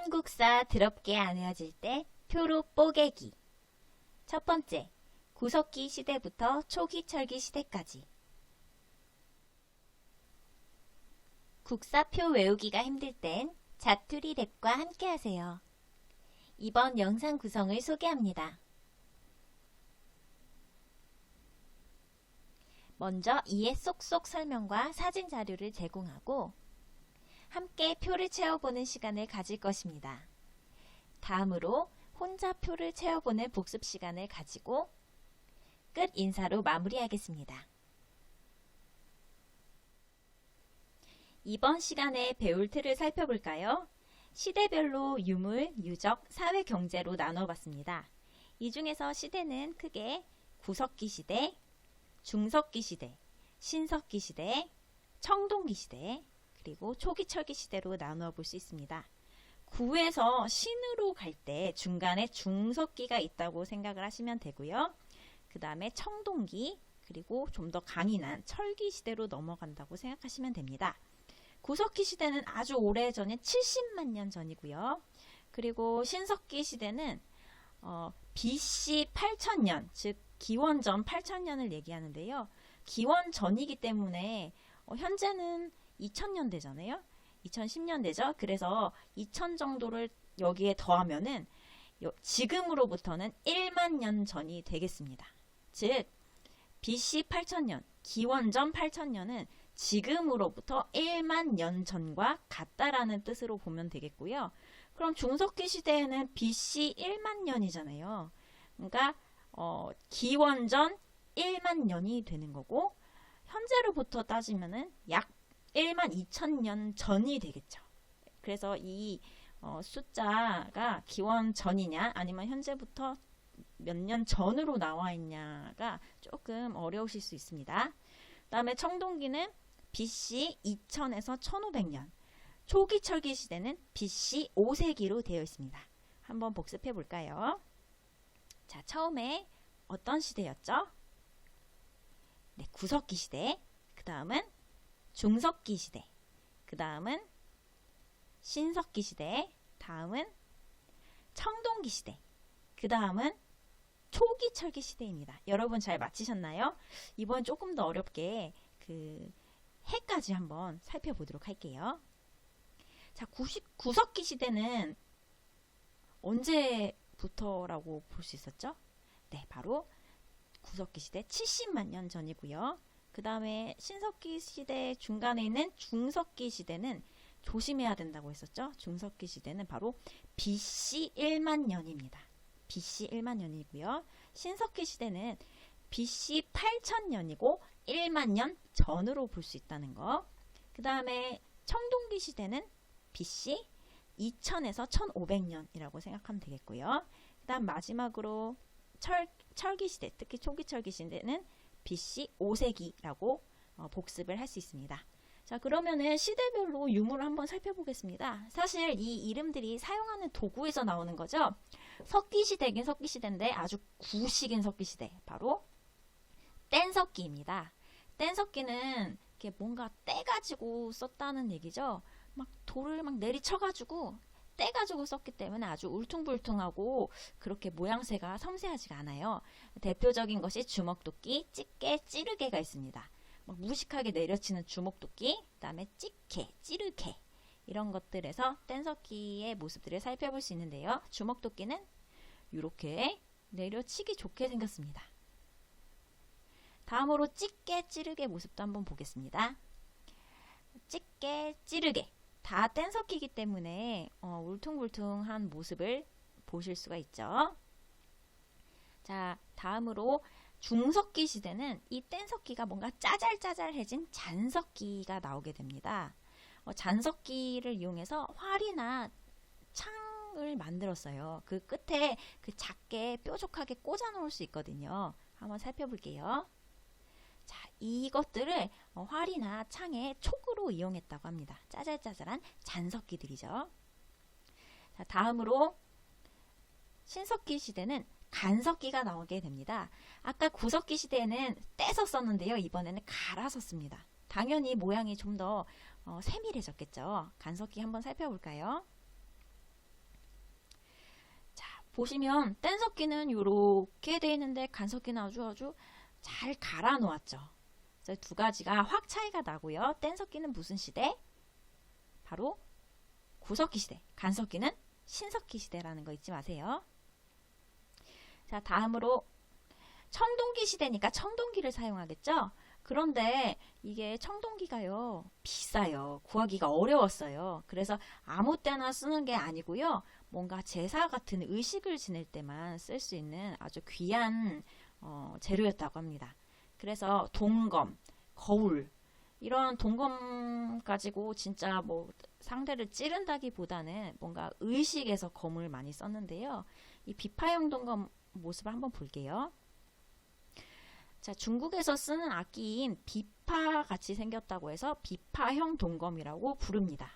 한국사 더럽게 안 헤어질 때 표로 뽀개기. 첫 번째, 구석기 시대부터 초기철기 시대까지. 국사표 외우기가 힘들 땐 자투리 랩과 함께 하세요. 이번 영상 구성을 소개합니다. 먼저 이해 쏙쏙 설명과 사진 자료를 제공하고 함께 표를 채워보는 시간을 가질 것입니다. 다음으로 혼자 표를 채워보는 복습 시간을 가지고 끝 인사로 마무리하겠습니다. 이번 시간에 배울 틀을 살펴볼까요? 시대별로 유물, 유적, 사회, 경제로 나눠봤습니다. 이 중에서 시대는 크게 구석기 시대, 중석기 시대, 신석기 시대, 청동기 시대, 그리고 초기철기 시대로 나누어 볼 수 있습니다. 구에서 신으로 갈 때 중간에 중석기가 있다고 생각을 하시면 되고요. 그 다음에 청동기, 그리고 좀 더 강인한 철기 시대로 넘어간다고 생각하시면 됩니다. 구석기 시대는 아주 오래전에 70만 년 전이고요. 그리고 신석기 시대는 BC 8000년, 즉 기원전 8000년을 얘기하는데요. 기원전이기 때문에 현재는 2000년대잖아요. 2010년대죠. 그래서 2000 정도를 여기에 더하면은 지금으로부터는 1만 년 전이 되겠습니다. 즉 BC 8000년, 기원전 8000년은 지금으로부터 1만 년 전과 같다라는 뜻으로 보면 되겠고요. 그럼 중석기 시대에는 BC 1만 년이잖아요. 그러니까 기원전 1만 년이 되는 거고 현재로부터 따지면은 약 1만 2천 년 전이 되겠죠. 그래서 이 숫자가 기원 전이냐 아니면 현재부터 몇 년 전으로 나와 있냐가 조금 어려우실 수 있습니다. 그 다음에 청동기는 BC 2000에서 1500년, 초기철기 시대는 BC 5세기로 되어 있습니다. 한번 복습해 볼까요? 자, 처음에 어떤 시대였죠? 네, 구석기 시대, 그 다음은 중석기 시대, 그 다음은 신석기 시대, 다음은 청동기 시대, 그 다음은 초기철기 시대입니다. 여러분 잘 맞히셨나요? 이번 조금 더 어렵게 해까지 한번 살펴보도록 할게요. 자, 구석기 시대는 언제부터라고 볼 수 있었죠? 네, 바로 구석기 시대 70만 년 전이고요. 그 다음에 신석기 시대 중간에 있는 중석기 시대는 조심해야 된다고 했었죠. 중석기 시대는 바로 BC 1만 년입니다. BC 1만 년이고요. 신석기 시대는 BC 8000년이고 1만 년 전으로 볼 수 있다는 거. 그 다음에 청동기 시대는 BC 2000에서 1500년이라고 생각하면 되겠고요. 그 다음 마지막으로 철기 시대, 특히 초기철기 시대는 BC 5세기라고 복습을 할 수 있습니다. 자, 그러면은 시대별로 유물을 한번 살펴보겠습니다. 사실 이 이름들이 사용하는 도구에서 나오는 거죠. 석기시대긴 석기시대인데 아주 구식인 석기시대, 바로 뗀석기입니다. 뗀석기는 이렇게 뭔가 떼가지고 썼다는 얘기죠. 막 돌을 막 내리쳐가지고 떼가지고 썼기 때문에 아주 울퉁불퉁하고 그렇게 모양새가 섬세하지가 않아요. 대표적인 것이 주먹도끼, 집게, 찌르개가 있습니다. 막 무식하게 내려치는 주먹도끼, 그 다음에 집게, 찌르개 이런 것들에서 뗀석기의 모습들을 살펴볼 수 있는데요. 주먹도끼는 이렇게 내려치기 좋게 생겼습니다. 다음으로 집게, 찌르개 모습도 한번 보겠습니다. 집게, 찌르개 다 뗀석기이기 때문에 울퉁불퉁한 모습을 보실 수가 있죠. 자, 다음으로 중석기 시대는 이 뗀석기가 뭔가 짜잘짜잘해진 잔석기가 나오게 됩니다. 잔석기를 이용해서 활이나 창을 만들었어요. 그 끝에 작게 뾰족하게 꽂아 놓을 수 있거든요. 한번 살펴볼게요. 자, 이것들을 활이나 창의 촉으로 이용했다고 합니다. 짜잘짜잘한 잔석기들이죠. 자, 다음으로 신석기 시대는 간석기가 나오게 됩니다. 아까 구석기 시대에는 떼서 썼는데요. 이번에는 갈아서 씁니다. 당연히 모양이 좀 더 세밀해졌겠죠. 간석기 한번 살펴볼까요? 보시면 뗀석기는 이렇게 돼 있는데 간석기는 아주 잘 갈아 놓았죠. 그래서 두 가지가 확 차이가 나고요. 뗀석기는 무슨 시대? 바로 구석기 시대. 간석기는 신석기 시대라는 거 잊지 마세요. 자, 다음으로 청동기 시대니까 청동기를 사용하겠죠? 그런데 이게 청동기가요, 비싸요. 구하기가 어려웠어요. 그래서 아무 때나 쓰는 게 아니고요. 뭔가 제사 같은 의식을 지낼 때만 쓸 수 있는 아주 귀한 재료였다고 합니다. 그래서 동검, 거울, 이런 동검 가지고 진짜 뭐 상대를 찌른다기보다는 뭔가 의식에서 검을 많이 썼는데요. 이 비파형 동검 모습을 한번 볼게요. 자, 중국에서 쓰는 악기인 비파 같이 생겼다고 해서 비파형 동검이라고 부릅니다.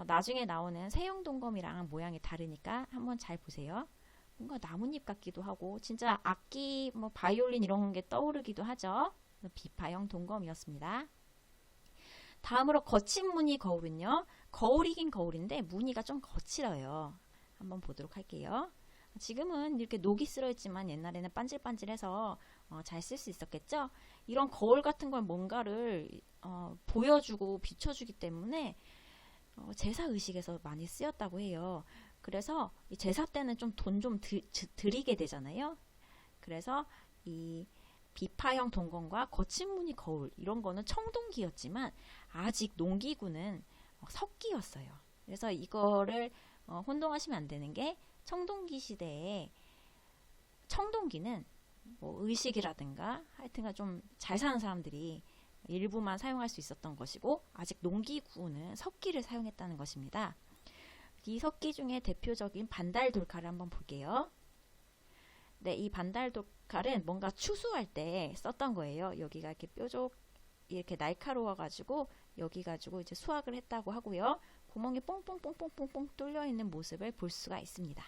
나중에 나오는 새형 동검이랑 모양이 다르니까 한번 잘 보세요. 뭔가 나뭇잎 같기도 하고 진짜 악기 뭐 바이올린 이런 게 떠오르기도 하죠. 비파형 동검이었습니다. 다음으로 거친 무늬 거울은요. 거울이긴 거울인데 무늬가 좀 거칠어요. 한번 보도록 할게요. 지금은 이렇게 녹이 쓸어 있지만 옛날에는 반질반질해서 잘 쓸 수 있었겠죠. 이런 거울 같은 걸 뭔가를 보여주고 비춰주기 때문에 제사 의식에서 많이 쓰였다고 해요. 그래서 이 제사 때는 좀 돈 좀 드리게 되잖아요. 그래서 이 비파형 동검과 거친 무늬 거울 이런 거는 청동기였지만 아직 농기구는 석기였어요. 그래서 이거를 혼동하시면 안 되는 게 청동기 시대에 청동기는 뭐 의식이라든가 하여튼가 좀 잘 사는 사람들이 일부만 사용할 수 있었던 것이고 아직 농기구는 석기를 사용했다는 것입니다. 이 석기 중에 대표적인 반달 돌칼을 한번 볼게요. 네, 이 반달 돌칼은 뭔가 추수할 때 썼던 거예요. 여기가 이렇게 뾰족 이렇게 날카로워 가지고 여기 가지고 이제 수확을 했다고 하고요. 구멍이 뽕뽕뽕뽕뽕뽕 뚫려 있는 모습을 볼 수가 있습니다.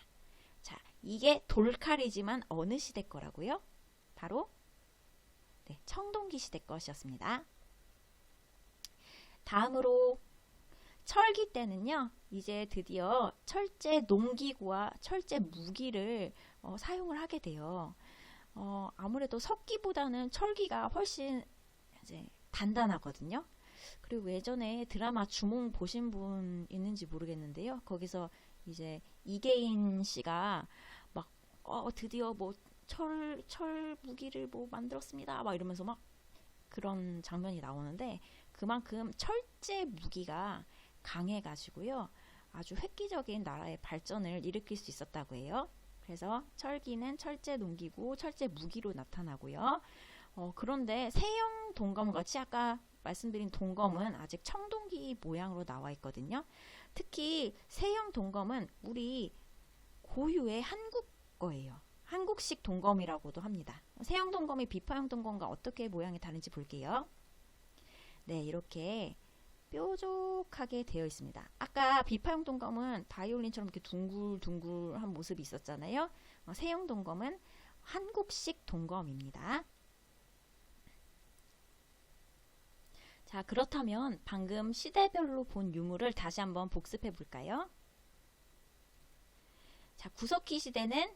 자, 이게 돌칼이지만 어느 시대 거라고요? 바로 네, 청동기 시대 것이었습니다. 다음으로 철기 때는요. 이제 드디어 철제 농기구와 철제 무기를 사용을 하게 돼요. 아무래도 석기보다는 철기가 훨씬 이제 단단하거든요. 그리고 예전에 드라마 주몽 보신 분 있는지 모르겠는데요. 거기서 이제 이계인 씨가 막 드디어 뭐 철 무기를 뭐 만들었습니다. 막 이러면서 막 그런 장면이 나오는데 그만큼 철제 무기가 강해가지고요. 아주 획기적인 나라의 발전을 일으킬 수 있었다고 해요. 그래서 철기는 철제 농기구, 철제 무기로 나타나고요. 그런데 세형 동검 같이 아까 말씀드린 동검은 아직 청동기 모양으로 나와 있거든요. 특히 세형 동검은 우리 고유의 한국 거예요. 한국식 동검이라고도 합니다. 세형 동검이 비파형 동검과 어떻게 모양이 다른지 볼게요. 네, 이렇게 뾰족하게 되어 있습니다. 아까 비파형 동검은 바이올린처럼 이렇게 둥글둥글한 모습이 있었잖아요. 세형 동검은 한국식 동검입니다. 자, 그렇다면 방금 시대별로 본 유물을 다시 한번 복습해 볼까요? 자, 구석기 시대는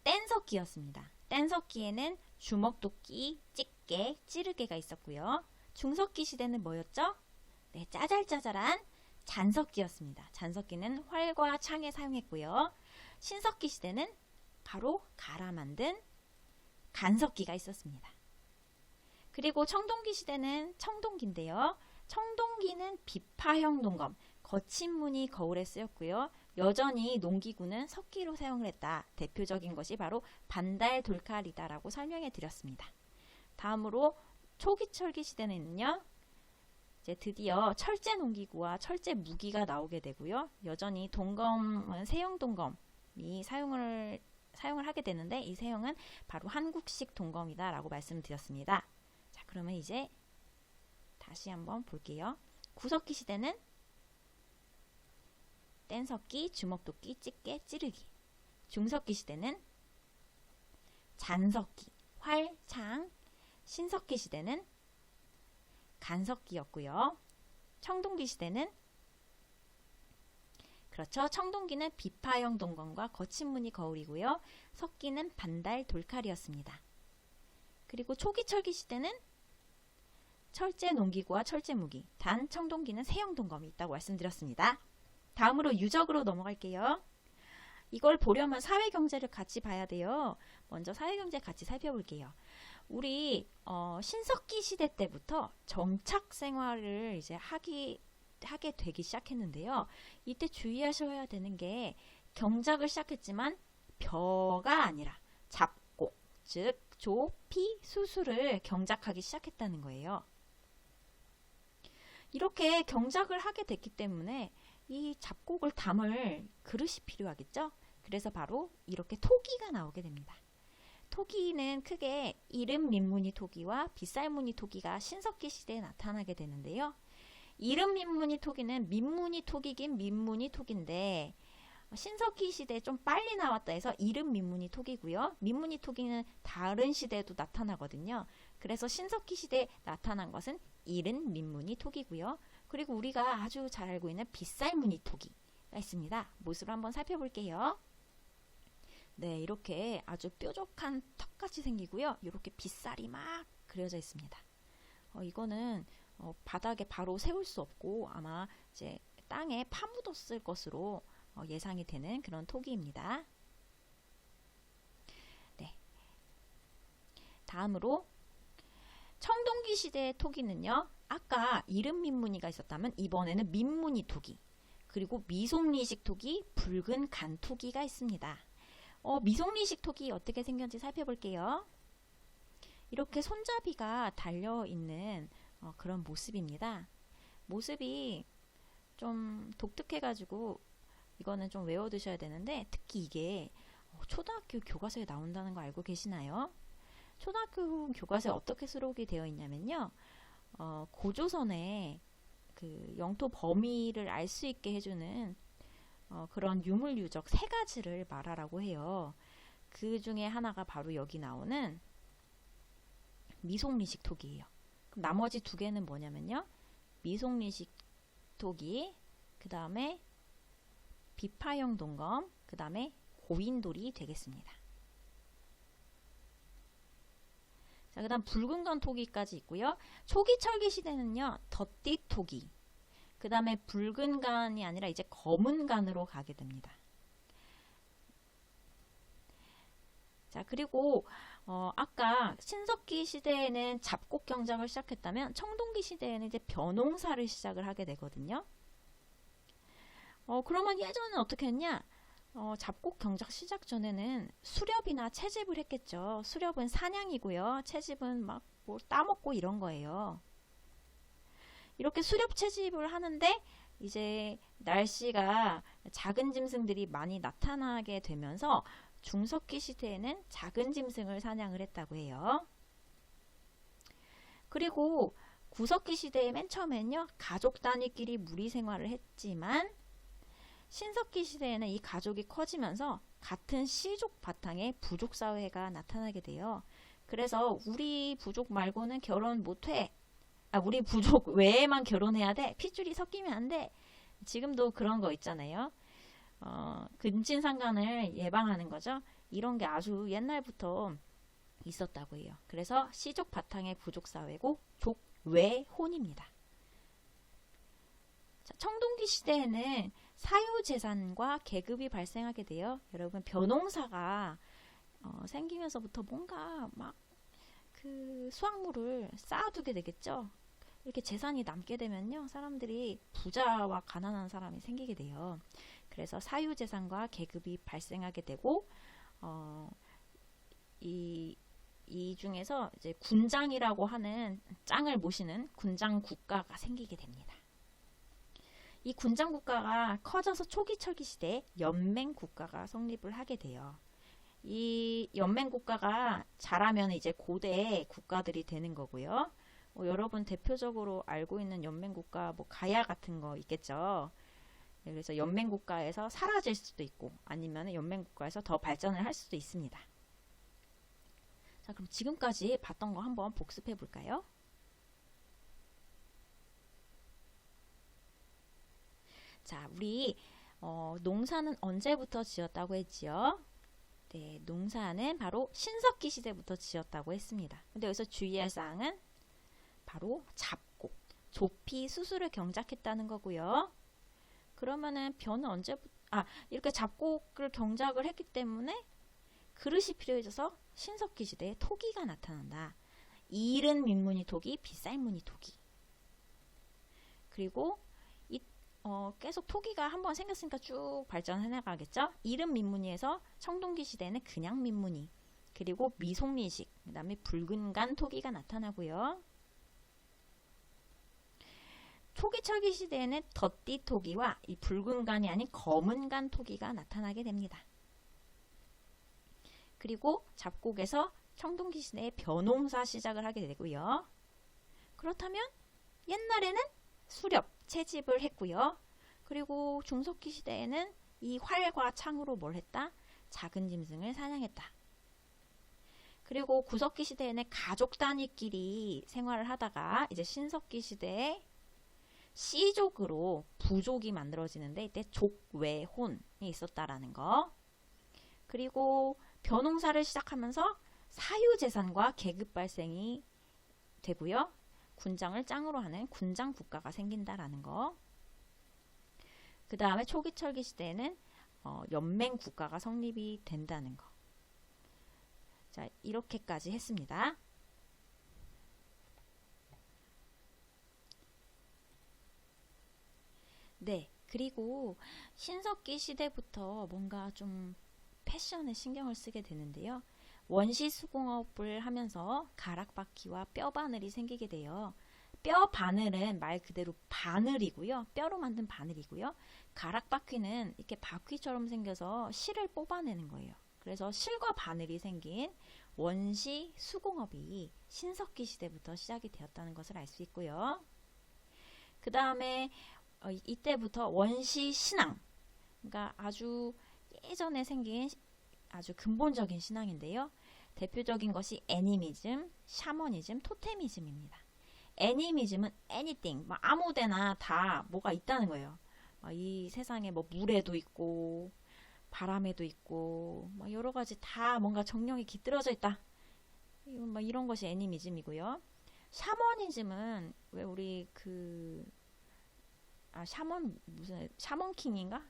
뗀석기였습니다. 뗀석기에는 주먹도끼, 집게, 찌르개가 있었고요. 중석기 시대는 뭐였죠? 네, 짜잘짜잘한 잔석기였습니다. 잔석기는 활과 창에 사용했고요. 신석기 시대는 바로 갈아 만든 간석기가 있었습니다. 그리고 청동기 시대는 청동기인데요. 청동기는 비파형 동검, 거친 무늬 거울에 쓰였고요. 여전히 농기구는 석기로 사용을 했다. 대표적인 것이 바로 반달 돌칼이다 라고 설명해 드렸습니다. 다음으로 초기철기 시대는요. 이제 드디어 철제 농기구와 철제 무기가 나오게 되고요. 여전히 동검은 세형 동검이 사용을 하게 되는데 이 세형은 바로 한국식 동검이다 라고 말씀드렸습니다. 자, 그러면 이제 다시 한번 볼게요. 구석기 시대는 뗀석기, 주먹도끼, 집게, 찌르기. 중석기 시대는 잔석기, 활, 창. 신석기 시대는 간석기였고요. 청동기 시대는 그렇죠. 청동기는 비파형 동검과 거친 무늬 거울이고요. 석기는 반달 돌칼이었습니다. 그리고 초기 철기 시대는 철제 농기구와 철제 무기, 단 청동기는 세형 동검이 있다고 말씀드렸습니다. 다음으로 유적으로 넘어갈게요. 이걸 보려면 사회경제를 같이 봐야 돼요. 먼저 사회경제 같이 살펴볼게요. 우리 신석기 시대 때부터 정착 생활을 이제 하게 되기 시작했는데요. 이때 주의하셔야 되는 게 경작을 시작했지만 벼가 아니라 잡곡, 즉 조, 피, 수수를 경작하기 시작했다는 거예요. 이렇게 경작을 하게 됐기 때문에 이 잡곡을 담을 그릇이 필요하겠죠? 그래서 바로 이렇게 토기가 나오게 됩니다. 토기는 크게 이름 민무늬 토기와 빗살무늬 토기가 신석기 시대에 나타나게 되는데요. 이름 민무늬 토기는 민무늬 토기긴 민무늬 토기인데 신석기 시대에 좀 빨리 나왔다 해서 이름 민무늬 토기고요. 민무늬 토기는 다른 시대에도 나타나거든요. 그래서 신석기 시대에 나타난 것은 이름 민무늬 토기고요. 그리고 우리가 아주 잘 알고 있는 빗살무늬 토기가 있습니다. 모습을 한번 살펴볼게요. 네, 이렇게 아주 뾰족한 턱같이 생기고요. 이렇게 빗살이 막 그려져 있습니다. 이거는 바닥에 바로 세울 수 없고 아마 이제 땅에 파묻었을 것으로 예상이 되는 그런 토기입니다. 네. 다음으로 청동기 시대의 토기는요. 아까 이름 민무늬가 있었다면 이번에는 민무늬 토기, 그리고 미송리식 토기, 붉은 간 토기가 있습니다. 미송리식 토기 어떻게 생겼는지 살펴볼게요. 이렇게 손잡이가 달려있는 그런 모습입니다. 모습이 좀 독특해가지고 이거는 좀 외워두셔야 되는데, 특히 이게 초등학교 교과서에 나온다는 거 알고 계시나요? 초등학교 교과서에 어떻게 수록이 되어 있냐면요. 고조선에 그 영토 범위를 알 수 있게 해주는 그런 유물유적 3가지를 말하라고 해요. 그 중에 하나가 바로 여기 나오는 미송리식 토기예요. 그럼 나머지 2개는 뭐냐면요. 미송리식 토기, 그 다음에 비파형 동검, 그 다음에 고인돌이 되겠습니다. 자, 그 다음 붉은 간 토기까지 있고요. 초기 철기 시대는요. 덧띠 토기, 그 다음에 붉은 간이 아니라 이제 검은 간으로 가게 됩니다. 자, 그리고 아까 신석기 시대에는 잡곡 경작을 시작했다면 청동기 시대에는 이제 벼농사를 시작을 하게 되거든요. 그러면 예전에는 어떻게 했냐? 잡곡 경작 시작 전에는 수렵이나 채집을 했겠죠. 수렵은 사냥이고요. 채집은 막 뭐 따먹고 이런 거예요. 이렇게 수렵 채집을 하는데 이제 날씨가 작은 짐승들이 많이 나타나게 되면서 중석기 시대에는 작은 짐승을 사냥을 했다고 해요. 그리고 구석기 시대에 맨 처음엔요. 가족 단위끼리 무리 생활을 했지만 신석기 시대에는 이 가족이 커지면서 같은 씨족 바탕의 부족 사회가 나타나게 돼요. 그래서 우리 부족 말고는 결혼 못해. 우리 부족 외에만 결혼해야 돼. 핏줄이 섞이면 안 돼. 지금도 그런 거 있잖아요. 근친상간을 예방하는 거죠. 이런 게 아주 옛날부터 있었다고 해요. 그래서 씨족 바탕의 부족 사회고 족외혼입니다. 청동기 시대에는 사유재산과 계급이 발생하게 돼요. 여러분 벼농사가 생기면서부터 뭔가 막 그 수확물을 쌓아두게 되겠죠. 이렇게 재산이 남게 되면요. 사람들이 부자와 가난한 사람이 생기게 돼요. 그래서 사유재산과 계급이 발생하게 되고 이 중에서 이제 군장이라고 하는 짱을 모시는 군장 국가가 생기게 됩니다. 이 군장 국가가 커져서 초기 철기 시대에 연맹 국가가 성립을 하게 돼요. 이 연맹 국가가 자라면 이제 고대 국가들이 되는 거고요. 여러분 대표적으로 알고 있는 연맹 국가 뭐 가야 같은 거 있겠죠. 그래서 연맹 국가에서 사라질 수도 있고 아니면 연맹 국가에서 더 발전을 할 수도 있습니다. 자, 그럼 지금까지 봤던 거 한번 복습해 볼까요? 자, 우리 농사는 언제부터 지었다고 했지요? 네, 농사는 바로 신석기 시대부터 지었다고 했습니다. 근데 여기서 주의할 사항은 바로 잡곡, 조피, 수수를 경작했다는 거고요. 그러면은 벼는 언제부터, 이렇게 잡곡을 경작을 했기 때문에 그릇이 필요해져서 신석기 시대에 토기가 나타난다. 이른 민무늬 토기, 빗살무늬 토기. 그리고 계속 토기가 한번 생겼으니까 쭉 발전해 나가겠죠. 이른 민무늬에서 청동기 시대에는 그냥 민무늬, 그리고 미송미식, 그 다음에 붉은간 토기가 나타나고요. 초기철기 시대에는 덧띠 토기와 이 붉은간이 아닌 검은간 토기가 나타나게 됩니다. 그리고 잡곡에서 청동기 시대에 벼농사 시작을 하게 되고요. 그렇다면 옛날에는 수렵, 채집을 했고요. 그리고 중석기 시대에는 이 활과 창으로 뭘 했다? 작은 짐승을 사냥했다. 그리고 구석기 시대에는 가족 단위끼리 생활을 하다가 이제 신석기 시대에 씨족으로 부족이 만들어지는데 이때 족외혼이 있었다라는 거. 그리고 벼농사를 시작하면서 사유재산과 계급 발생이 되고요. 군장을 짱으로 하는 군장 국가가 생긴다라는 거. 그 다음에 초기철기 시대에는 연맹 국가가 성립이 된다는 거. 자, 이렇게까지 했습니다. 네, 그리고 신석기 시대부터 뭔가 좀 패션에 신경을 쓰게 되는데요. 원시 수공업을 하면서 가락바퀴와 뼈바늘이 생기게 돼요. 뼈 바늘은 말 그대로 바늘이고요. 뼈로 만든 바늘이고요. 가락바퀴는 이렇게 바퀴처럼 생겨서 실을 뽑아내는 거예요. 그래서 실과 바늘이 생긴 원시 수공업이 신석기 시대부터 시작이 되었다는 것을 알 수 있고요. 그 다음에 이때부터 원시 신앙, 그러니까 아주 예전에 생긴 아주 근본적인 신앙인데요. 대표적인 것이 애니미즘, 샤머니즘, 토테미즘입니다. 애니미즘은 anything, 아무데나 다 뭐가 있다는 거예요. 이 세상에 물에도 있고 바람에도 있고 여러 가지 다 뭔가 정령이 깃들어져 있다. 이런 것이 애니미즘이고요. 샤머니즘은 왜 우리 샤먼킹인가?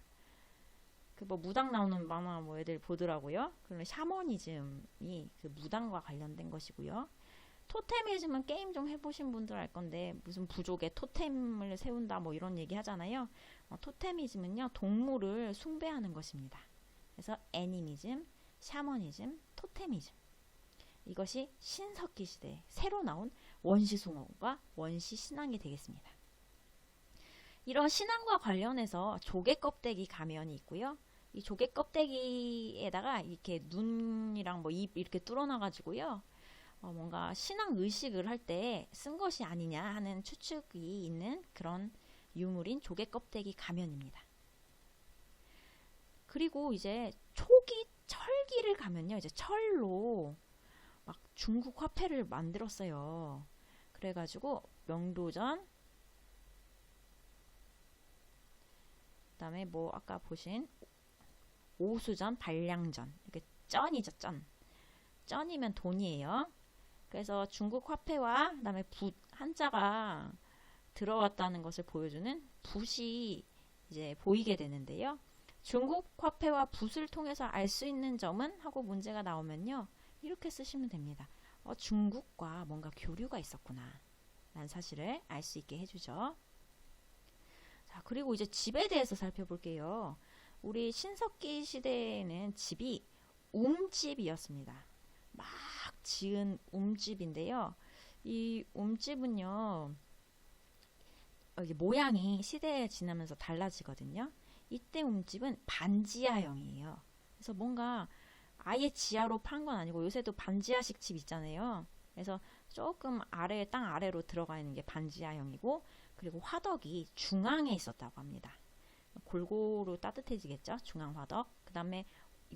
무당 나오는 만화 애들 보더라고요. 그러면 샤머니즘이 무당과 관련된 것이고요. 토테미즘은 게임 좀 해보신 분들 알 건데 무슨 부족에 토템을 세운다 이런 얘기 하잖아요. 토테미즘은요 동물을 숭배하는 것입니다. 그래서 애니미즘, 샤머니즘, 토테미즘, 이것이 신석기 시대에 새로 나온 원시숭어과 원시신앙이 되겠습니다. 이런 신앙과 관련해서 조개 껍데기 가면이 있고요. 이 조개 껍데기에다가 이렇게 눈이랑 입 이렇게 뚫어놔가지고요. 뭔가 신앙 의식을 할 때 쓴 것이 아니냐 하는 추측이 있는 그런 유물인 조개 껍데기 가면입니다. 그리고 이제 초기 철기를 가면요. 이제 철로 중국 화폐를 만들었어요. 그래가지고 명도전, 그 다음에 아까 보신 오수전, 반량전, 이렇게 쩐이죠, 쩐. 쩐이면 돈이에요. 그래서 중국 화폐와 그 다음에 붓, 한자가 들어왔다는 것을 보여주는 붓이 이제 보이게 되는데요. 중국 화폐와 붓을 통해서 알 수 있는 점은 하고 문제가 나오면요. 이렇게 쓰시면 됩니다. 중국과 뭔가 교류가 있었구나 라는 사실을 알 수 있게 해주죠. 자, 그리고 이제 집에 대해서 살펴볼게요. 우리 신석기 시대에는 집이 움집이었습니다. 막 지은 움집인데요. 이 움집은요, 모양이 시대에 지나면서 달라지거든요. 이때 움집은 반지하형이에요. 그래서 뭔가 아예 지하로 판 건 아니고 요새도 반지하식 집 있잖아요. 그래서 조금 땅 아래로 들어가 있는 게 반지하형이고, 그리고 화덕이 중앙에 있었다고 합니다. 골고루 따뜻해지겠죠? 중앙 화덕. 그 다음에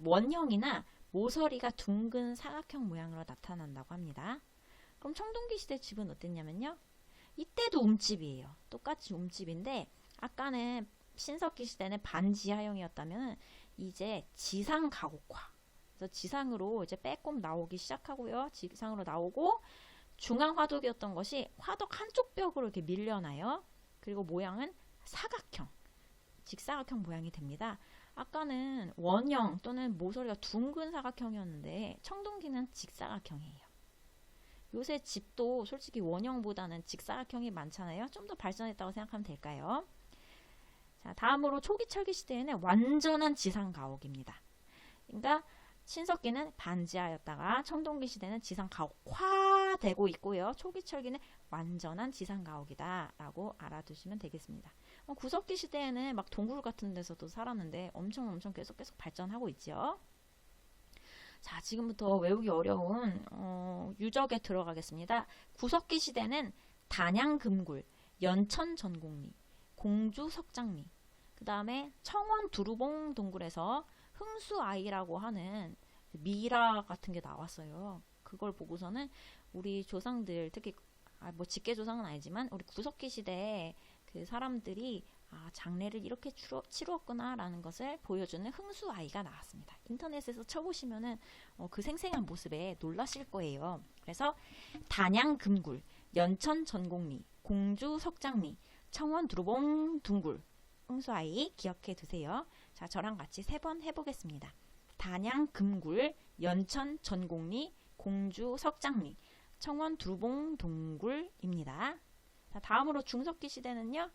원형이나 모서리가 둥근 사각형 모양으로 나타난다고 합니다. 그럼 청동기 시대 집은 어땠냐면요. 이때도 움집이에요. 똑같이 움집인데 아까는 신석기 시대는 반지하형이었다면 이제 지상 가곡화. 그래서 지상으로 이제 빼꼼 나오기 시작하고요. 지상으로 나오고 중앙 화덕이었던 것이 화덕 한쪽 벽으로 이렇게 밀려나요. 그리고 모양은 사각형, 직사각형 모양이 됩니다. 아까는 원형 또는 모서리가 둥근 사각형이었는데 청동기는 직사각형이에요. 요새 집도 솔직히 원형보다는 직사각형이 많잖아요. 좀 더 발전했다고 생각하면 될까요? 자, 다음으로 초기 철기 시대에는 완전한 지상 가옥입니다. 그러니까 신석기는 반지하였다가 청동기 시대는 지상 가옥화되고 있고요. 초기 철기는 완전한 지상 가옥이다 라고 알아두시면 되겠습니다. 구석기 시대에는 막 동굴 같은 데서도 살았는데 엄청 계속 발전하고 있죠. 자, 지금부터 외우기 어려운 유적에 들어가겠습니다. 구석기 시대는 단양금굴, 연천전곡리, 공주석장리, 그 다음에 청원 두루봉 동굴에서 흥수아이라고 하는 미라 같은 게 나왔어요. 그걸 보고서는 우리 조상들, 특히 뭐 직계 조상은 아니지만 우리 구석기 시대에 그 사람들이 장례를 이렇게 치루었구나 라는 것을 보여주는 흥수아이가 나왔습니다. 인터넷에서 쳐보시면은 그 생생한 모습에 놀라실 거예요. 그래서 단양금굴, 연천전곡리, 공주석장리, 청원 두루봉 둥굴, 흥수아이 기억해 두세요. 자, 저랑 같이 3번 해보겠습니다. 단양금굴, 연천전곡리, 공주석장리, 청원 두루봉 둥굴입니다. 자, 다음으로 중석기 시대는요.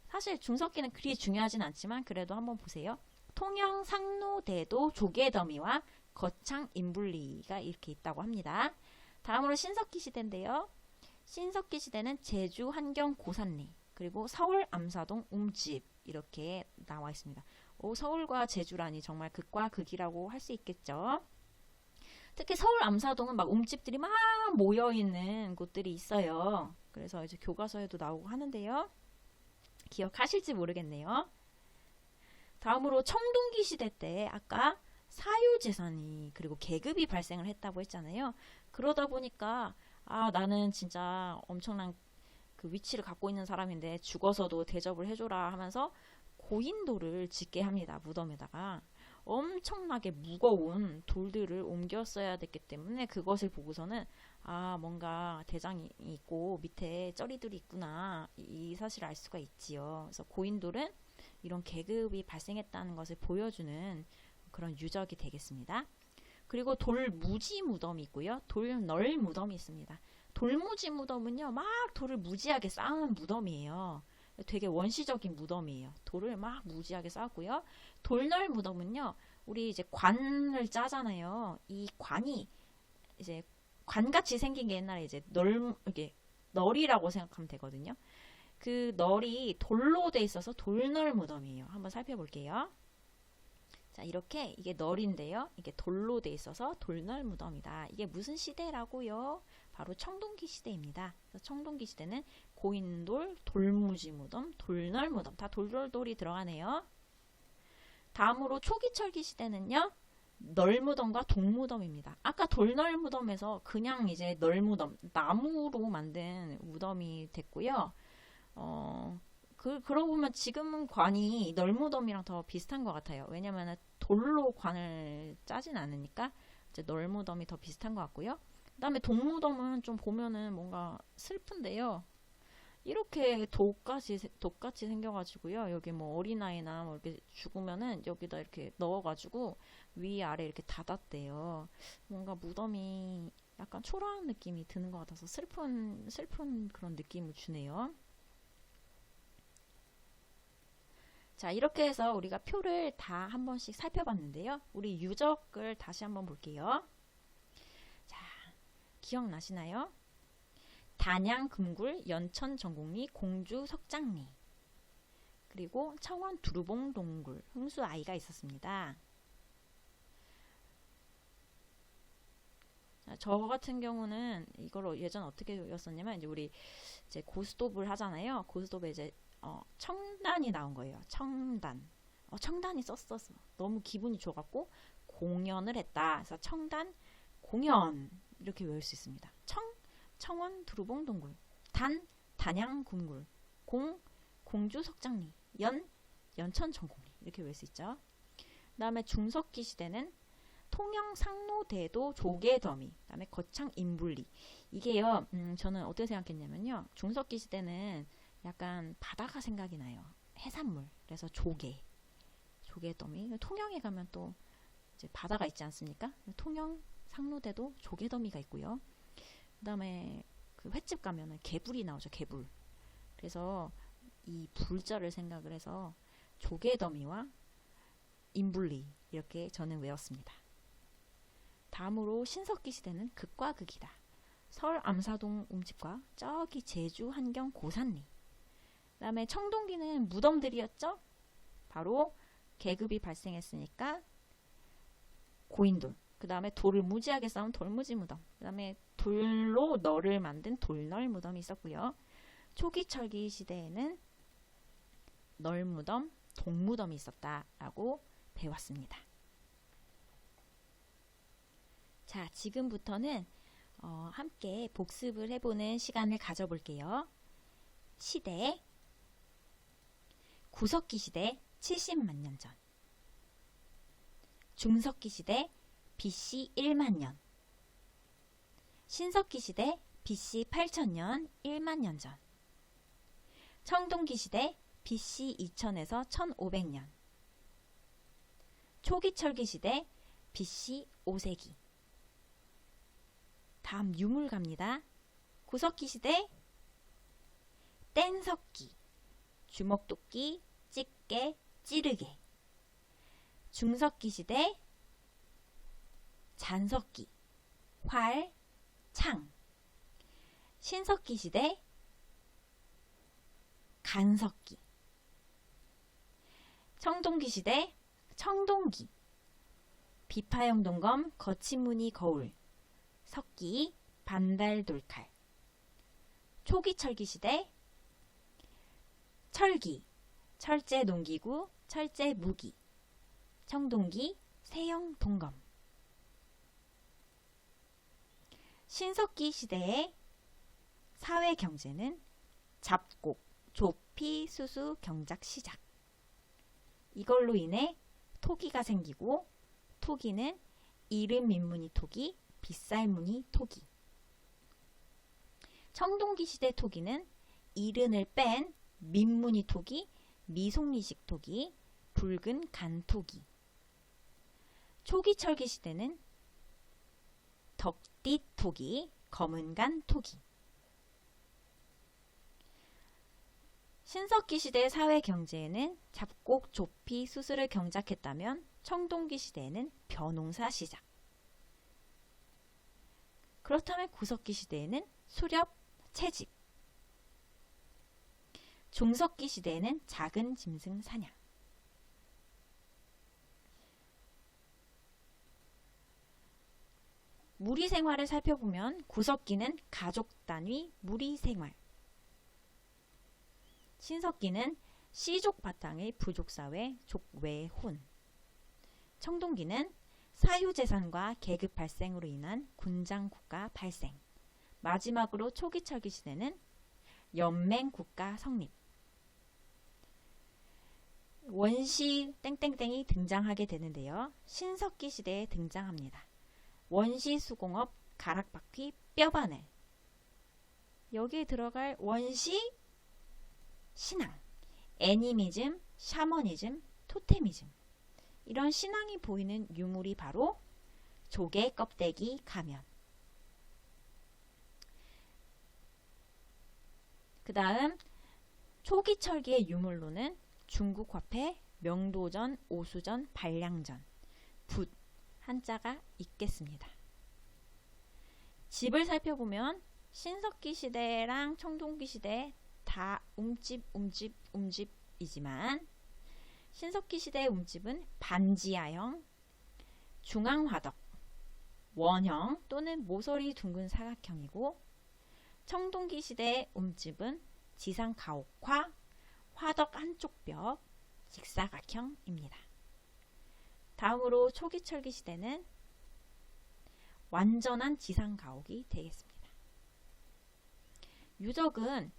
사실 중석기는 그리 중요하진 않지만 그래도 한번 보세요. 통영 상로대도 조개더미와 거창 인불리가 이렇게 있다고 합니다. 다음으로 신석기 시대인데요. 신석기 시대는 제주 한경 고산리, 그리고 서울 암사동 움집 이렇게 나와 있습니다. 서울과 제주라니 정말 극과 극이라고 할 수 있겠죠. 특히 서울 암사동은 막 움집들이 막 모여있는 곳들이 있어요. 그래서 이제 교과서에도 나오고 하는데요. 기억하실지 모르겠네요. 다음으로 청동기 시대 때 아까 사유재산이 그리고 계급이 발생을 했다고 했잖아요. 그러다 보니까 나는 진짜 엄청난 그 위치를 갖고 있는 사람인데 죽어서도 대접을 해줘라 하면서 고인돌을 짓게 합니다. 무덤에다가. 엄청나게 무거운 돌들을 옮겼어야 됐기 때문에 그것을 보고서는 뭔가 대장이 있고 밑에 쩌리들이 있구나 이 사실을 알 수가 있지요. 그래서 고인돌은 이런 계급이 발생했다는 것을 보여주는 그런 유적이 되겠습니다. 그리고 돌무지 무덤이 있고요. 돌널 무덤이 있습니다. 돌무지 무덤은요, 막 돌을 무지하게 쌓은 무덤이에요. 되게 원시적인 무덤이에요. 돌을 막 무지하게 쌓았고요. 돌널 무덤은요, 우리 이제 관을 짜잖아요. 이 관이 이제 관같이 생긴 게 옛날에 이제 이게 널이라고 생각하면 되거든요. 그 널이 돌로 돼 있어서 돌널 무덤이에요. 한번 살펴볼게요. 자, 이렇게 이게 널인데요. 이게 돌로 돼 있어서 돌널 무덤이다. 이게 무슨 시대라고요? 바로 청동기 시대입니다. 그래서 청동기 시대는 고인돌, 돌무지 무덤, 돌널 무덤 다 돌돌돌이 들어가네요. 다음으로 초기철기 시대는요. 널무덤과 동무덤입니다. 아까 돌널 무덤에서 그냥 이제 널무덤, 나무로 만든 무덤이 됐고요. 그러고 보면 지금은 관이 널무덤이랑 더 비슷한 것 같아요. 왜냐면 돌로 관을 짜진 않으니까 이제 널무덤이 더 비슷한 것 같고요. 그 다음에 동무덤은 좀 보면은 뭔가 슬픈데요. 이렇게 독같이 생겨가지고요. 여기 뭐 어린아이나 뭐 이렇게 죽으면은 여기다 이렇게 넣어가지고 위아래 이렇게 닫았대요. 뭔가 무덤이 약간 초라한 느낌이 드는 것 같아서 슬픈 그런 느낌을 주네요. 자, 이렇게 해서 우리가 표를 다 한 번씩 살펴봤는데요. 우리 유적을 다시 한번 볼게요. 자, 기억나시나요? 단양금굴, 연천전곡리, 공주석장리, 그리고 청원 두루봉 동굴, 흥수아이가 있었습니다. 자, 저 같은 경우는 이걸 예전 어떻게 외웠었냐면 우리 이제 고스톱을 하잖아요. 고스톱에 이제 청단이 나온 거예요. 청단. 청단이 썼었어. 너무 기분이 좋았고 공연을 했다. 그래서 청단 공연 이렇게 외울 수 있습니다. 청원 두루봉 동굴, 단양금굴, 공주 석장리, 연천 전곡리 이렇게 외울 수 있죠. 그 다음에 중석기 시대는 통영 상로대도 조개더미, 그 다음에 거창 인불리. 이게요, 저는 어떻게 생각했냐면요, 중석기 시대는 약간 바다가 생각이 나요. 해산물. 그래서 조개더미. 통영에 가면 또 이제 바다가 있지 않습니까? 통영 상로대도 조개더미가 있고요. 그 다음에 그 횟집 가면은 개불이 나오죠. 개불. 그래서 이 불자를 생각을 해서 조개더미와 인불리 이렇게 저는 외웠습니다. 다음으로 신석기 시대는 극과 극이다. 서울 암사동 움집과 저기 제주 한경 고산리. 그 다음에 청동기는 무덤들이었죠. 바로 계급이 발생했으니까 고인돌. 그 다음에 돌을 무지하게 쌓은 돌무지 무덤. 그 다음에 돌로 널을 만든 돌널 무덤이 있었고요. 초기철기 시대에는 널무덤, 동무덤이 있었다라고 배웠습니다. 자, 지금부터는 함께 복습을 해보는 시간을 가져볼게요. 시대, 구석기 시대 70만 년 전, 중석기 시대 BC 1만 년, 신석기 시대 BC 8000년 1만 년 전, 청동기 시대 BC 2000에서 1500년, 초기철기 시대 BC 5세기. 다음 유물 갑니다. 구석기 시대 뗀석기, 주먹도끼, 집게, 찌르개. 중석기 시대 잔석기, 활, 창. 신석기 시대 간석기. 청동기 시대 청동기, 비파형 동검, 거친 무늬 거울, 석기, 반달 돌칼. 초기철기 시대 철기, 철제 농기구, 철제 무기. 청동기, 세형 동검. 신석기 시대의 사회 경제는 잡곡, 조피, 수수, 경작, 시작. 이걸로 인해 토기가 생기고, 토기는 이름 민무늬 토기, 빗살무늬 토기. 청동기 시대 토기는 이른을 뺀 민무늬 토기, 미송리식 토기, 붉은 간 토기. 초기철기 시대는 덕띠 토기, 검은 간 토기. 신석기 시대 사회 경제에는 잡곡, 조피, 수수를 경작했다면 청동기 시대에는 벼농사 시작. 그렇다면 구석기 시대에는 수렵, 채집. 중석기 시대에는 작은 짐승 사냥. 무리 생활을 살펴보면 구석기는 가족 단위 무리 생활. 신석기는 씨족 바탕의 부족사회 족외혼. 청동기는 사유재산과 계급 발생으로 인한 군장국가 발생. 마지막으로 초기철기 시대는 연맹국가 성립. 원시 땡땡땡이 등장하게 되는데요. 신석기 시대에 등장합니다. 원시 수공업, 가락바퀴, 뼈바늘. 여기에 들어갈 원시 신앙, 애니미즘, 샤머니즘, 토테미즘. 이런 신앙이 보이는 유물이 바로 조개 껍데기 가면. 그 다음 초기철기의 유물로는 중국 화폐, 명도전, 오수전, 발량전, 붓, 한자가 있겠습니다. 집을 살펴보면 신석기 시대랑 청동기 시대 다 움집이지만 신석기 시대의 움집은 반지하형, 중앙화덕, 원형 또는 모서리 둥근 사각형이고, 청동기 시대의 움집은 지상가옥화, 화덕 한쪽 벽, 직사각형입니다. 다음으로 초기철기 시대는 완전한 지상가옥이 되겠습니다. 유적은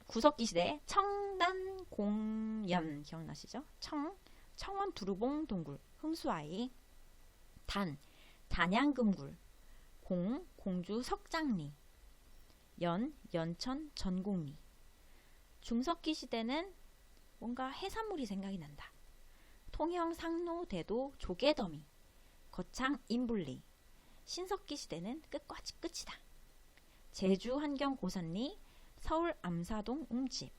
구석기 시대 청단 공연 기억나시죠? 청원 두루봉 동굴 흥수아이, 단양금굴, 공주 석장리, 연천 전곡리. 중석기 시대는 뭔가 해산물이 생각이 난다. 통영 상로 대도 조개더미, 거창 인불리. 신석기 시대는 끝과 끝이다. 제주 환경 고산리, 서울 암사동 웅집.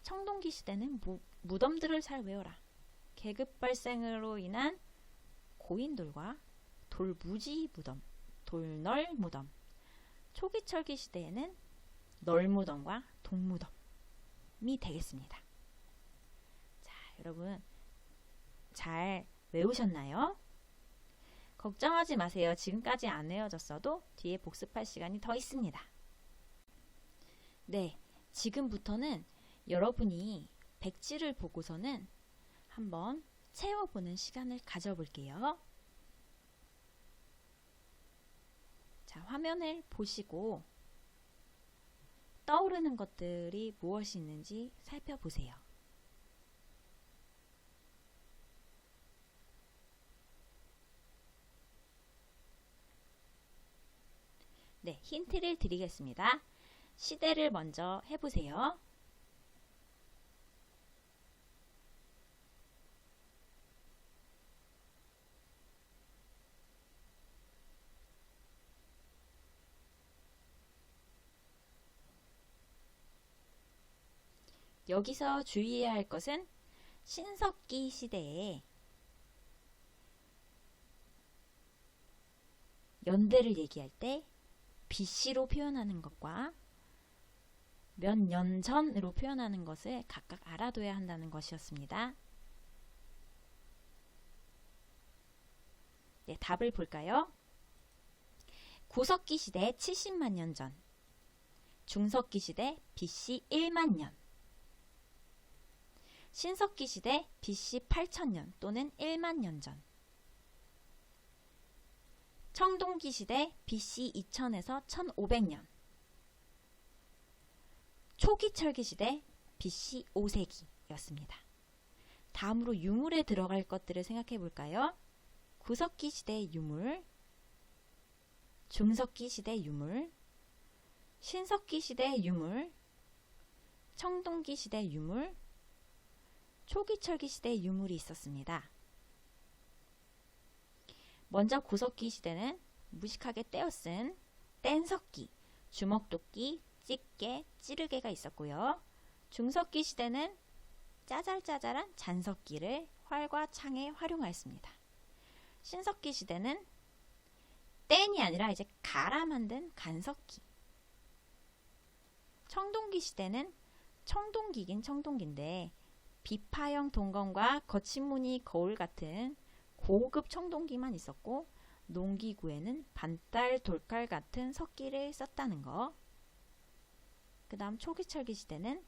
청동기 시대는 무덤들을 잘 외워라. 계급 발생으로 인한 고인돌과 돌무지 무덤, 돌널 무덤. 초기철기 시대에는 널무덤과 동무덤이 되겠습니다. 자, 여러분 잘 외우셨나요? 걱정하지 마세요. 지금까지 안 외워졌어도 뒤에 복습할 시간이 더 있습니다. 네, 지금부터는 여러분이 백지를 보고서는 한번 채워보는 시간을 가져볼게요. 자, 화면을 보시고 떠오르는 것들이 무엇이 있는지 살펴보세요. 네, 힌트를 드리겠습니다. 시대를 먼저 해보세요. 여기서 주의해야 할 것은 신석기 시대에 연대를 얘기할 때 BC로 표현하는 것과 몇 년 전으로 표현하는 것을 각각 알아둬야 한다는 것이었습니다. 네, 답을 볼까요? 구석기 시대 70만 년 전, 중석기 시대 BC 1만 년, 신석기 시대 BC 8000년 또는 1만 년 전, 청동기 시대 BC 2000에서 1500년, 초기철기 시대 BC 5세기였습니다. 다음으로 유물에 들어갈 것들을 생각해 볼까요? 구석기 시대 유물, 중석기 시대 유물, 신석기 시대 유물, 청동기 시대 유물, 초기철기 시대 유물이 있었습니다. 먼저 구석기 시대는 무식하게 떼어쓴 뗀석기, 주먹도끼, 집게, 찌르개가 있었고요. 중석기 시대는 짜잘짜잘한 잔석기를 활과 창에 활용하였습니다. 신석기 시대는 뗀이 아니라 이제 갈아 만든 간석기. 청동기 시대는 청동기긴 청동기인데 비파형 동건과 거친 무늬 거울 같은 고급 청동기만 있었고 농기구에는 반달 돌칼 같은 석기를 썼다는 거. 그 다음 초기철기 시대는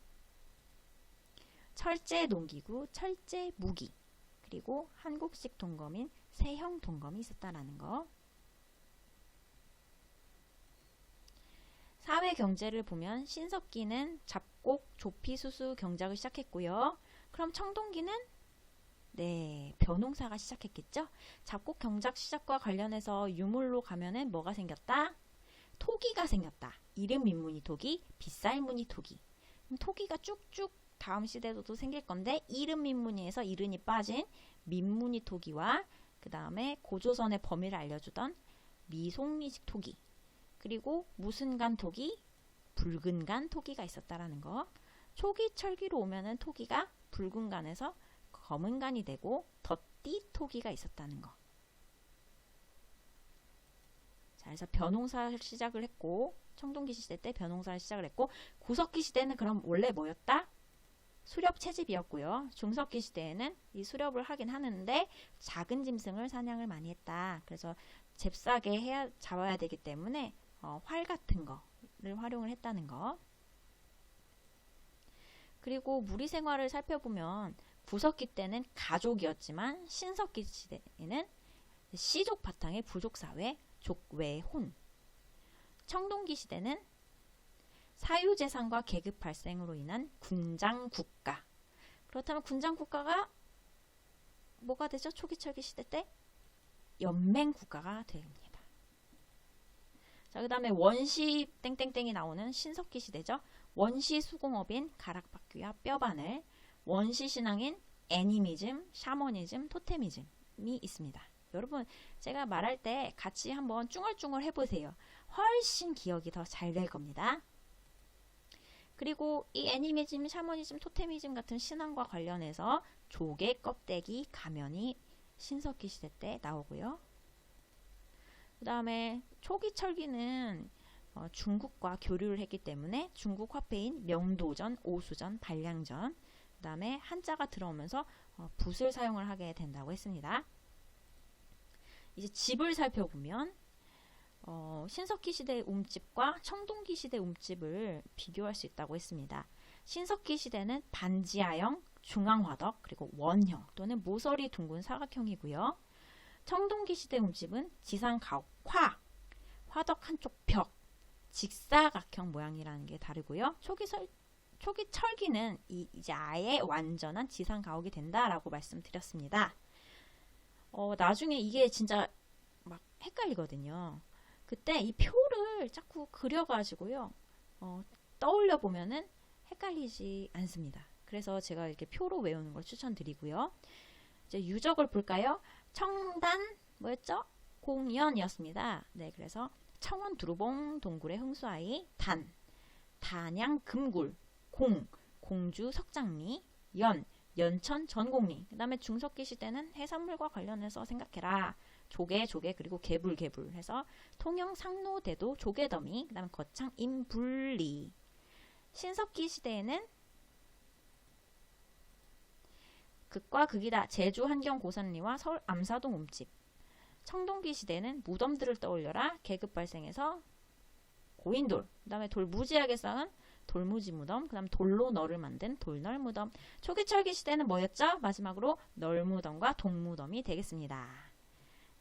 철제 농기구, 철제 무기, 그리고 한국식 동검인 세형 동검이 있었다는 거. 사회 경제를 보면 신석기는 잡곡, 조피, 수수 경작을 시작했고요. 그럼 청동기는 벼농사가 시작했겠죠? 잡곡 경작 시작과 관련해서 유물로 가면은 뭐가 생겼다? 토기가 생겼다. 이름 민무늬 토기, 빗살 무늬 토기. 토기가 쭉쭉 다음 시대에도 생길 건데 이름 민무늬에서 이름이 빠진 민무늬 토기와 그 다음에 고조선의 범위를 알려주던 미송리식 토기, 그리고 무슨 간 토기, 붉은 간 토기가 있었다라는 거. 초기철기로 오면은 토기가 붉은 간에서 검은 간이 되고 덧띠 토기가 있었다는 거. 자, 그래서 벼농사를 시작을 했고 청동기 시대 때 벼농사를 시작을 했고 구석기 시대는 그럼 원래 뭐였다? 수렵 채집이었고요. 중석기 시대에는 이 수렵을 하긴 하는데 작은 짐승을 사냥을 많이 했다. 그래서 잽싸게 잡아야 되기 때문에 활 같은 거를 활용을 했다는 거. 그리고 무리 생활을 살펴보면 구석기 때는 가족이었지만 신석기 시대에는 시족 바탕의 부족사회, 족외혼. 청동기 시대는 사유재산과 계급 발생으로 인한 군장국가. 그렇다면 군장국가가 뭐가 되죠? 초기철기 시대 때 연맹국가가 됩니다. 자, 그 다음에 원시 땡땡땡이 나오는 신석기 시대죠. 원시 수공업인 가락바퀴와 뼈바늘, 원시 신앙인 애니미즘, 샤머니즘, 토테미즘이 있습니다. 여러분, 제가 말할 때 같이 한번 쭝얼쭝얼 해보세요. 훨씬 기억이 더 잘 될 겁니다. 그리고 이 애니미즘, 샤머니즘, 토테미즘 같은 신앙과 관련해서 조개 껍데기 가면이 신석기 시대 때 나오고요. 그 다음에 초기 철기는 중국과 교류를 했기 때문에 중국 화폐인 명도전, 오수전, 반량전, 그 다음에 한자가 들어오면서 붓을 사용을 하게 된다고 했습니다. 이제 집을 살펴보면 신석기 시대의 움집과 청동기 시대 움집을 비교할 수 있다고 했습니다. 신석기 시대는 반지하형, 중앙화덕, 그리고 원형 또는 모서리 둥근 사각형이고요. 청동기 시대 움집은 지상 가옥, 화덕 한쪽 벽, 직사각형 모양이라는 게 다르고요. 초기 철기는 이제 아예 완전한 지상 가옥이 된다라고 말씀드렸습니다. 나중에 이게 진짜 막 헷갈리거든요. 그때 이 표를 자꾸 그려가지고요, 떠올려 보면은 헷갈리지 않습니다. 그래서 제가 이렇게 표로 외우는 걸 추천드리고요. 이제 유적을 볼까요? 청단 뭐였죠? 공연이었습니다. 네, 그래서 청원 두루봉 동굴의 흥수아이, 단양 금굴, 공주 석장리, 연천 전곡리. 그 다음에 중석기 시대는 해산물과 관련해서 생각해라. 조개 그리고 개불 해서 통영 상로대도 조개더미, 그 다음에 거창 임불리. 신석기 시대에는 극과 극이다. 제주 한경 고산리와 서울 암사동 움집. 청동기 시대는 무덤들을 떠올려라. 계급 발생해서 고인돌, 그 다음에 돌 무지하게 쌓은 돌무지 무덤, 그 다음 돌로 널을 만든 돌널 무덤. 초기철기 시대는 뭐였죠? 마지막으로 널무덤과 동무덤이 되겠습니다.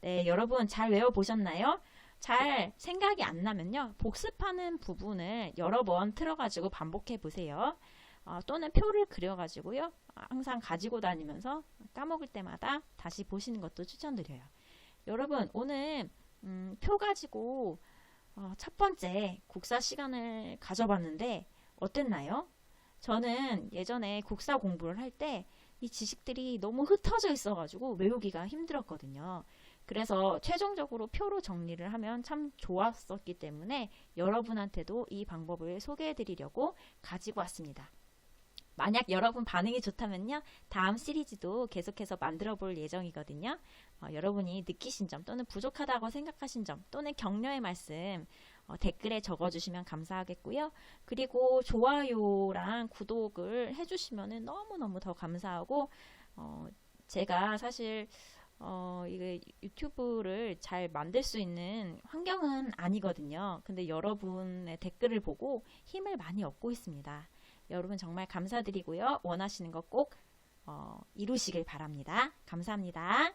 네, 여러분 잘 외워보셨나요? 잘 생각이 안 나면요, 복습하는 부분을 여러 번 틀어가지고 반복해 보세요. 또는 표를 그려가지고요, 항상 가지고 다니면서 까먹을 때마다 다시 보시는 것도 추천드려요. 여러분, 오늘 표 가지고 첫 번째 국사 시간을 가져봤는데 어땠나요? 저는 예전에 국사 공부를 할 때 이 지식들이 너무 흩어져 있어가지고 외우기가 힘들었거든요. 그래서 최종적으로 표로 정리를 하면 참 좋았었기 때문에 여러분한테도 이 방법을 소개해 드리려고 가지고 왔습니다. 만약 여러분 반응이 좋다면요, 다음 시리즈도 계속해서 만들어 볼 예정이거든요. 여러분이 느끼신 점 또는 부족하다고 생각하신 점 또는 격려의 말씀 댓글에 적어주시면 감사하겠고요. 그리고 좋아요랑 구독을 해주시면 너무너무 더 감사하고, 제가 사실 이게 유튜브를 잘 만들 수 있는 환경은 아니거든요. 근데 여러분의 댓글을 보고 힘을 많이 얻고 있습니다. 여러분 정말 감사드리고요. 원하시는 거 꼭 이루시길 바랍니다. 감사합니다.